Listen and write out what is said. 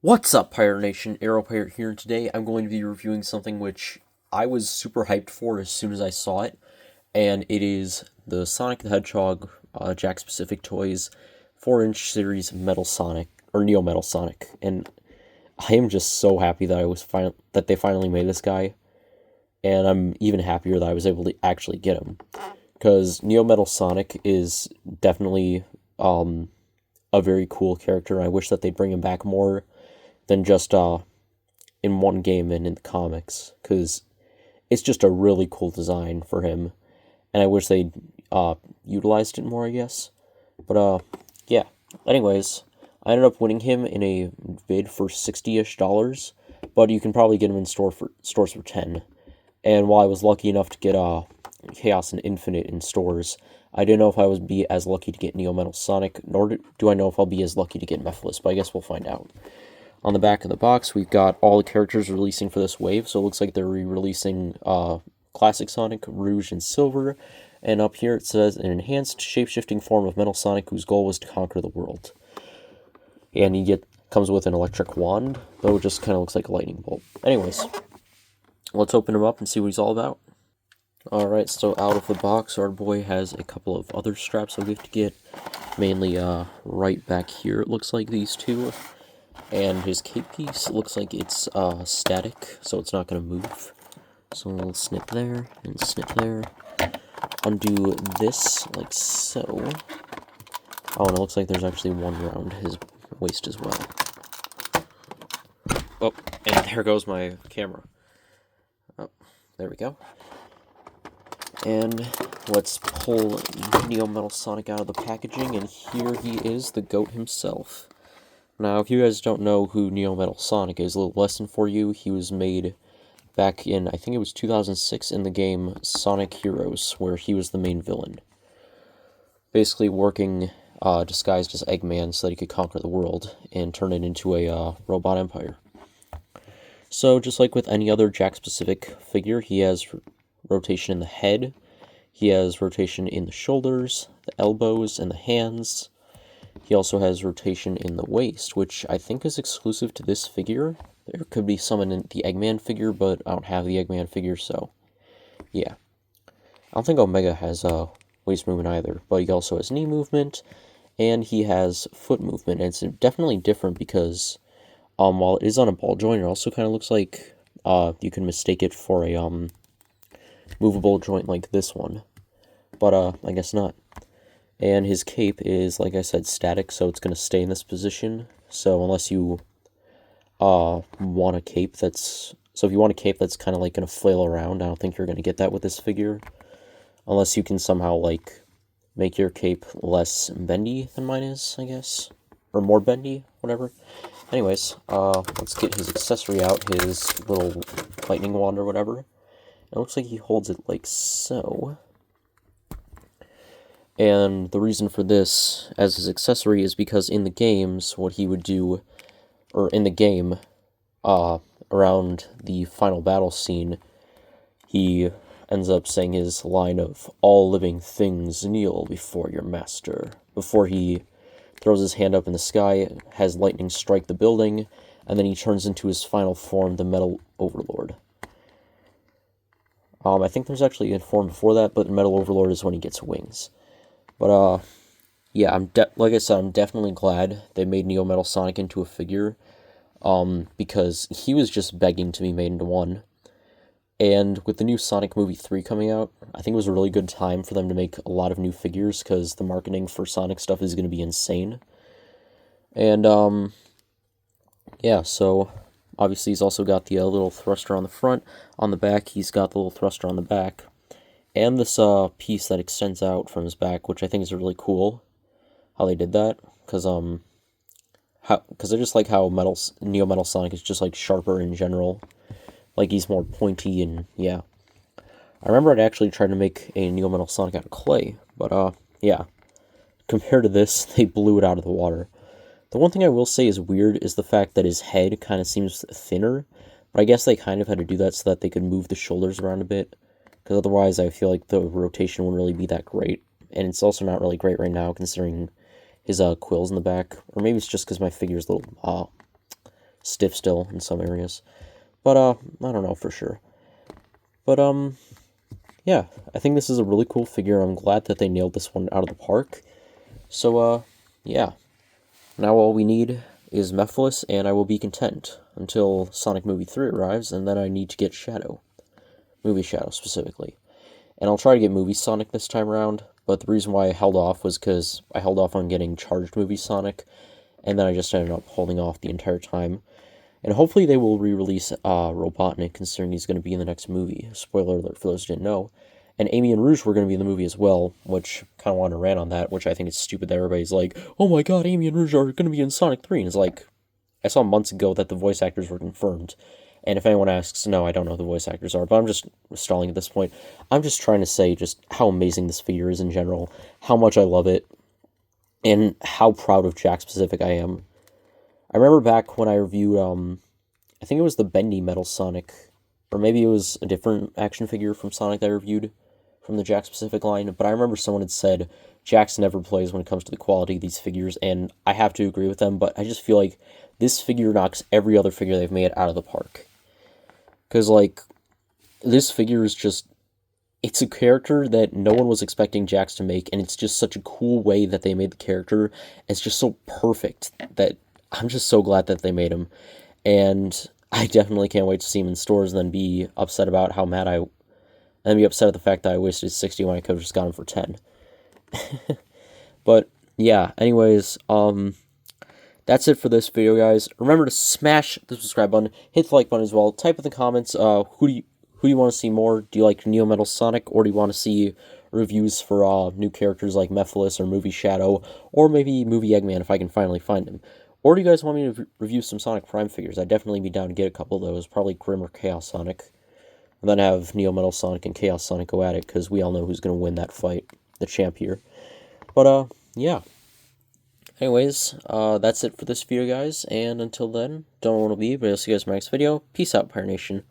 What's up, Pirate Nation? Arrow Pirate here, and today I'm going to be reviewing something which I was super hyped for as soon as I saw it, and it is the Sonic the Hedgehog Jakks Pacific Toys 4-inch series Metal Sonic, or Neo Metal Sonic, and I am just so happy that that they finally made this guy, and I'm even happier that I was able to actually get him, because Neo Metal Sonic is definitely a very cool character. I wish that they'd bring him back more than just in one game and in the comics, because it's just a really cool design for him, and I wish they'd utilized it more, I guess. But yeah. Anyways, I ended up winning him in a bid for $60-ish, but you can probably get him in stores for 10. And while I was lucky enough to get Chaos and Infinite in stores, I didn't know if I would be as lucky to get Neo Metal Sonic, nor do I know if I'll be as lucky to get Mephiles, but I guess we'll find out. On the back of the box, we've got all the characters releasing for this wave, so it looks like they're re-releasing Classic Sonic, Rouge, and Silver, and up here it says, an enhanced, shape-shifting form of Metal Sonic whose goal was to conquer the world. And comes with an electric wand, though it just kind of looks like a lightning bolt. Anyways, let's open him up and see what he's all about. Alright, so out of the box, our boy has a couple of other straps that we have to get, mainly right back here, it looks like these two. And his cape piece looks like it's static, so it's not going to move. So a little snip there, and snip there. Undo this, like so. Oh, and it looks like there's actually one around his waist as well. Oh, and there goes my camera. Oh, there we go. And let's pull Neo Metal Sonic out of the packaging, and here he is, the GOAT himself. Now, if you guys don't know who Neo Metal Sonic is, a little lesson for you. He was made back in, I think it was 2006, in the game Sonic Heroes, where he was the main villain. Basically working disguised as Eggman so that he could conquer the world and turn it into a robot empire. So, just like with any other Jakks-specific figure, he has rotation in the head, he has rotation in the shoulders, the elbows, and the hands. He also has rotation in the waist, which I think is exclusive to this figure. There could be some in the Eggman figure, but I don't have the Eggman figure, so yeah. I don't think Omega has waist movement either, but he also has knee movement, and he has foot movement, and it's definitely different because while it is on a ball joint, it also kind of looks like you can mistake it for a movable joint like this one, but I guess not. And his cape is, like I said, static, so it's going to stay in this position. So unless you want a cape that's... So if you want a cape that's kind of like going to flail around, I don't think you're going to get that with this figure. Unless you can somehow, like, make your cape less bendy than mine is, I guess. Or more bendy, whatever. Anyways, let's get his accessory out, his little lightning wand or whatever. It looks like he holds it like so. And the reason for this as his accessory is because in the games, what he would do, or in the game, around the final battle scene, he ends up saying his line of, "All living things kneel before your master," before he throws his hand up in the sky, has lightning strike the building, and then he turns into his final form, the Metal Overlord. I think there's actually a form before that, but Metal Overlord is when he gets wings. But, yeah, like I said, I'm definitely glad they made Neo Metal Sonic into a figure, because he was just begging to be made into one. And with the new Sonic Movie 3 coming out, I think it was a really good time for them to make a lot of new figures, because the marketing for Sonic stuff is going to be insane. And, yeah, so obviously he's also got the little thruster on the front. On the back, he's got the little thruster on the back. And this piece that extends out from his back, which I think is really cool, how they did that, because I just like how Neo Metal Sonic is just like sharper in general, like he's more pointy, and yeah. I remember I'd actually tried to make a Neo Metal Sonic out of clay, but yeah, compared to this, they blew it out of the water. The one thing I will say is weird is the fact that his head kind of seems thinner, but I guess they kind of had to do that so that they could move the shoulders around a bit. Because otherwise, I feel like the rotation wouldn't really be that great. And it's also not really great right now, considering his quills in the back. Or maybe it's just because my figure's a little stiff still in some areas. But, I don't know for sure. But, yeah, I think this is a really cool figure. I'm glad that they nailed this one out of the park. So, yeah. Now all we need is Mephiles, and I will be content until Sonic Movie 3 arrives, and then I need to get Shadow. Movie Shadow, specifically. And I'll try to get Movie Sonic this time around, but the reason why I held off was because I held off on getting Charged Movie Sonic, and then I just ended up holding off the entire time. And hopefully they will re-release Robotnik, considering he's going to be in the next movie. Spoiler alert for those who didn't know. And Amy and Rouge were going to be in the movie as well, which kind of want to rant on that, which I think is stupid that everybody's like, oh my god, Amy and Rouge are going to be in Sonic 3. And it's like, I saw months ago that the voice actors were confirmed. And if anyone asks, no, I don't know who the voice actors are, but I'm just stalling at this point. I'm just trying to say just how amazing this figure is in general, how much I love it, and how proud of Jakks specific I am. I remember back when I reviewed, I think it was the Bendy Metal Sonic, or maybe it was a different action figure from Sonic that I reviewed from the Jakks specific line, but I remember someone had said, Jakks never plays when it comes to the quality of these figures, and I have to agree with them, but I just feel like this figure knocks every other figure they've made out of the park. Because, like, this figure is just, it's a character that no one was expecting Jakks to make, and it's just such a cool way that they made the character. It's just so perfect that I'm just so glad that they made him. And I definitely can't wait to see him in stores and then be upset about how mad and be upset at the fact that I wasted 60 when I could have just got him for 10. But, yeah, anyways, that's it for this video, guys. Remember to smash the subscribe button, hit the like button as well, type in the comments, who do you want to see more? Do you like Neo Metal Sonic, or do you want to see reviews for new characters like Mephiles or Movie Shadow, or maybe Movie Eggman if I can finally find him? Or do you guys want me to review some Sonic Prime figures? I'd definitely be down to get a couple of those, probably Grim or Chaos Sonic. And then have Neo Metal Sonic and Chaos Sonic go at it, because we all know who's going to win that fight, the champ here. But, yeah. Anyways, that's it for this video, guys, and until then, don't want to leave, but I'll see you guys in my next video. Peace out, Pirate Nation.